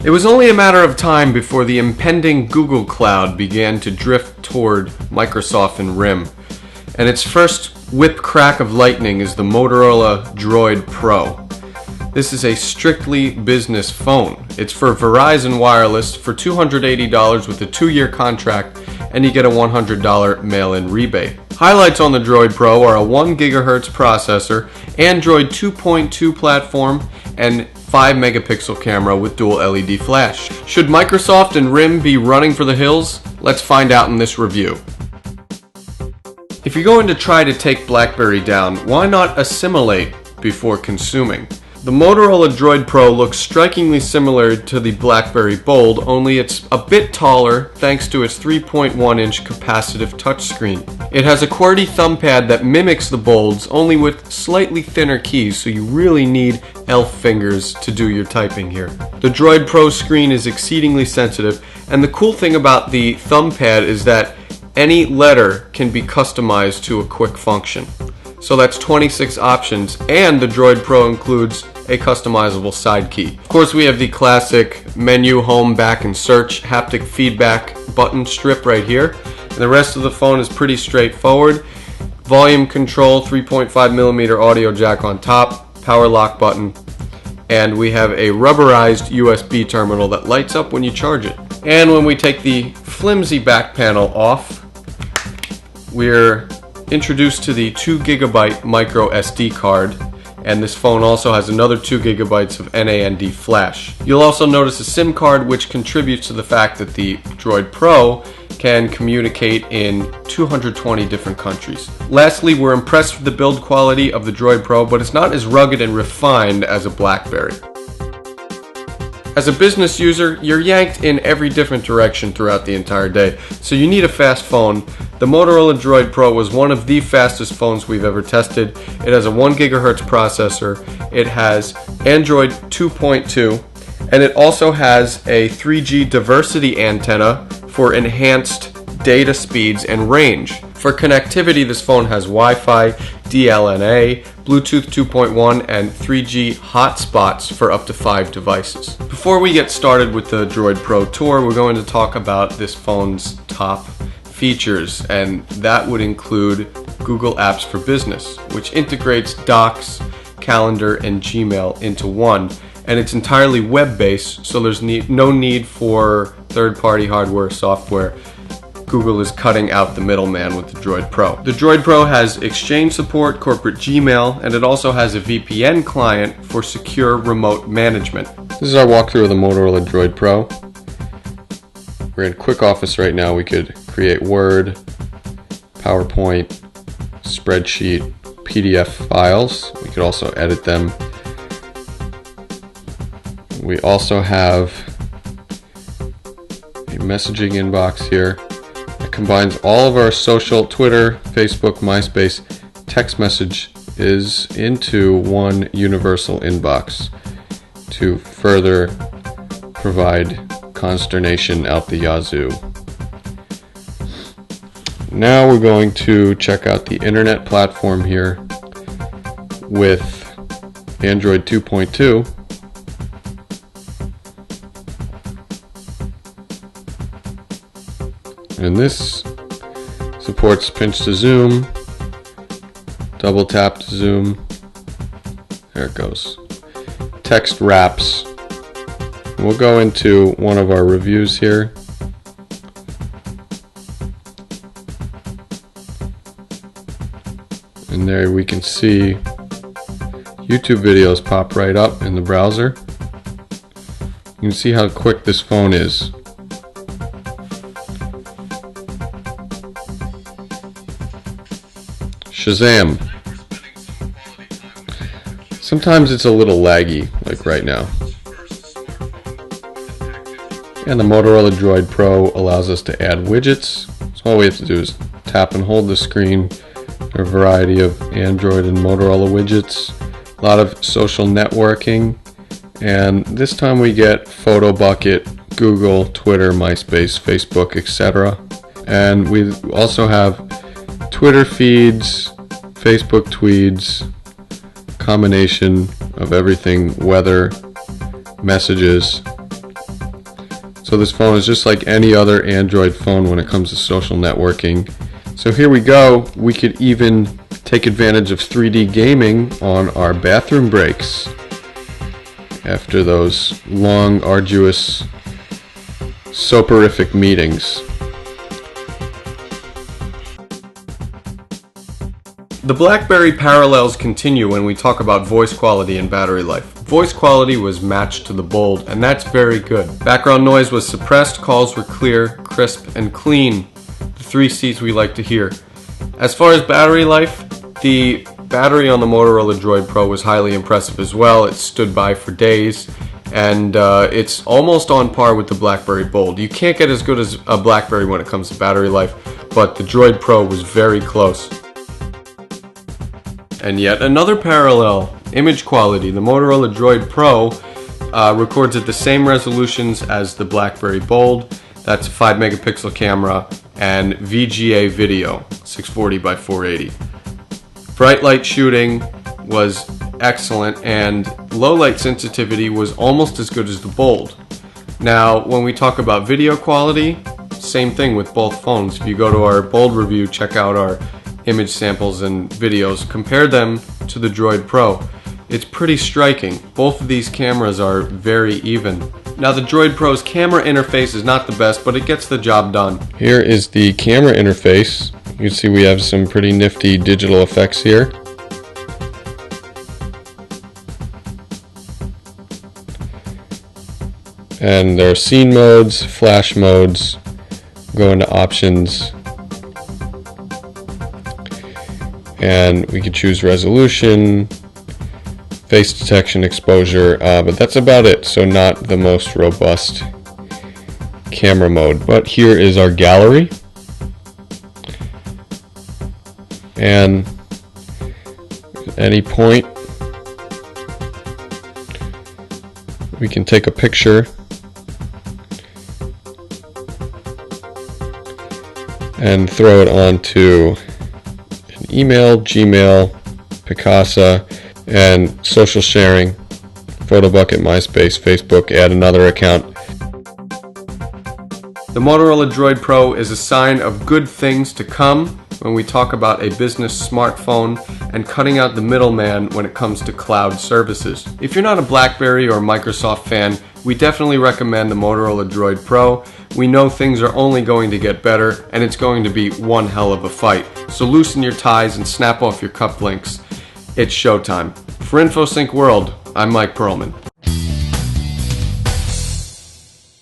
It was only a matter of time before the impending Google Cloud began to drift toward Microsoft and RIM, and its first whip crack of lightning is the Motorola Droid Pro. This is a strictly business phone. It's for Verizon Wireless for $280 with a 2-year contract, and you get a $100 mail-in rebate. Highlights on the Droid Pro are a 1 GHz processor, Android 2.2 platform, and 5 megapixel camera with dual LED flash. Should Microsoft and RIM be running for the hills? Let's find out in this review. If you're going to try to take BlackBerry down, why not assimilate before consuming? The Motorola Droid Pro looks strikingly similar to the BlackBerry Bold, only it's a bit taller thanks to its 3.1-inch capacitive touchscreen. It has a QWERTY thumb pad that mimics the Bold's, only with slightly thinner keys, so you really need elf fingers to do your typing here. The Droid Pro screen is exceedingly sensitive, and the cool thing about the thumb pad is that any letter can be customized to a quick function. So that's 26 options, and the Droid Pro includes a customizable side key. Of course, we have the classic menu, home, back, and search haptic feedback button strip right here. And the rest of the phone is pretty straightforward. Volume control, 3.5mm audio jack on top, power lock button, and we have a rubberized USB terminal that lights up when you charge it. And when we take the flimsy back panel off, we're introduced to the 2 GB micro SD card, and this phone also has another 2 GB of NAND flash. You'll also notice a SIM card, which contributes to the fact that the Droid Pro can communicate in 220 different countries. Lastly, we're impressed with the build quality of the Droid Pro, but it's not as rugged and refined as a BlackBerry. As a business user, you're yanked in every different direction throughout the entire day, so you need a fast phone. The Motorola Droid Pro was one of the fastest phones we've ever tested. It has a 1 GHz processor, it has Android 2.2, and it also has a 3G diversity antenna for enhanced data speeds and range. For connectivity, this phone has Wi-Fi, DLNA, Bluetooth 2.1, and 3G hotspots for up to 5 devices. Before we get started with the Droid Pro tour, we're going to talk about this phone's top features, and that would include Google Apps for Business, which integrates Docs, Calendar, and Gmail into one, and it's entirely web-based, so there's no need for third-party hardware or software. Google is cutting out the middleman with the Droid Pro. The Droid Pro has Exchange support, corporate Gmail, and it also has a VPN client for secure remote management. This is our walkthrough of the Motorola Droid Pro. We're in Quick Office right now. We could create Word, PowerPoint, spreadsheet, PDF files. We could also edit them. We also have a messaging inbox here. It combines all of our social, Twitter, Facebook, MySpace, text messages into one universal inbox to further provide consternation out the yazoo. Now we're going to check out the internet platform here with Android 2.2. And this supports pinch to zoom, double tap to zoom. There it goes. Text wraps. We'll go into one of our reviews here. And there we can see YouTube videos pop right up in the browser. You can see how quick this phone is. Shazam. Sometimes it's a little laggy, like right now. And the Motorola Droid Pro allows us to add widgets. So all we have to do is tap and hold the screen. There are a variety of Android and Motorola widgets. A lot of social networking. And this time we get Photo Bucket, Google, Twitter, MySpace, Facebook, etc. And we also have Twitter feeds, Facebook tweets, combination of everything, weather, messages, So this phone is just like any other Android phone when it comes to social networking. So here we go. We could even take advantage of 3D gaming on our bathroom breaks after those long, arduous, soporific meetings. The BlackBerry parallels continue when we talk about voice quality and battery life. Voice quality was matched to the Bold, and that's very good. Background noise was suppressed, calls were clear, crisp, and clean. The 3 C's we like to hear. As far as battery life, the battery on the Motorola Droid Pro was highly impressive as well. It stood by for days, and it's almost on par with the BlackBerry Bold. You can't get as good as a BlackBerry when it comes to battery life, but the Droid Pro was very close. And yet another parallel, image quality. The Motorola Droid Pro records at the same resolutions as the BlackBerry Bold. That's a 5 megapixel camera and VGA video, 640 by 480. Bright light shooting was excellent, and low light sensitivity was almost as good as the Bold. Now, when we talk about video quality, same thing with both phones. If you go to our Bold review, check out our image samples and videos, compare them to the Droid Pro. It's pretty striking. Both of these cameras are very even. Now the Droid Pro's camera interface is not the best, but it gets the job done. Here is the camera interface. You can see we have some pretty nifty digital effects here. And there are scene modes, flash modes, go into options, and we can choose resolution, face detection, exposure, but that's about it. So not the most robust camera mode. But here is our gallery, and at any point we can take a picture and throw it onto an email, Gmail, Picasa, and social sharing, PhotoBucket, MySpace, Facebook, add another account. The Motorola Droid Pro is a sign of good things to come when we talk about a business smartphone and cutting out the middleman when it comes to cloud services. If you're not a BlackBerry or Microsoft fan, we definitely recommend the Motorola Droid Pro. We know things are only going to get better, and it's going to be one hell of a fight. So loosen your ties and snap off your cufflinks. It's showtime. For InfoSync World, I'm Mike Perlman.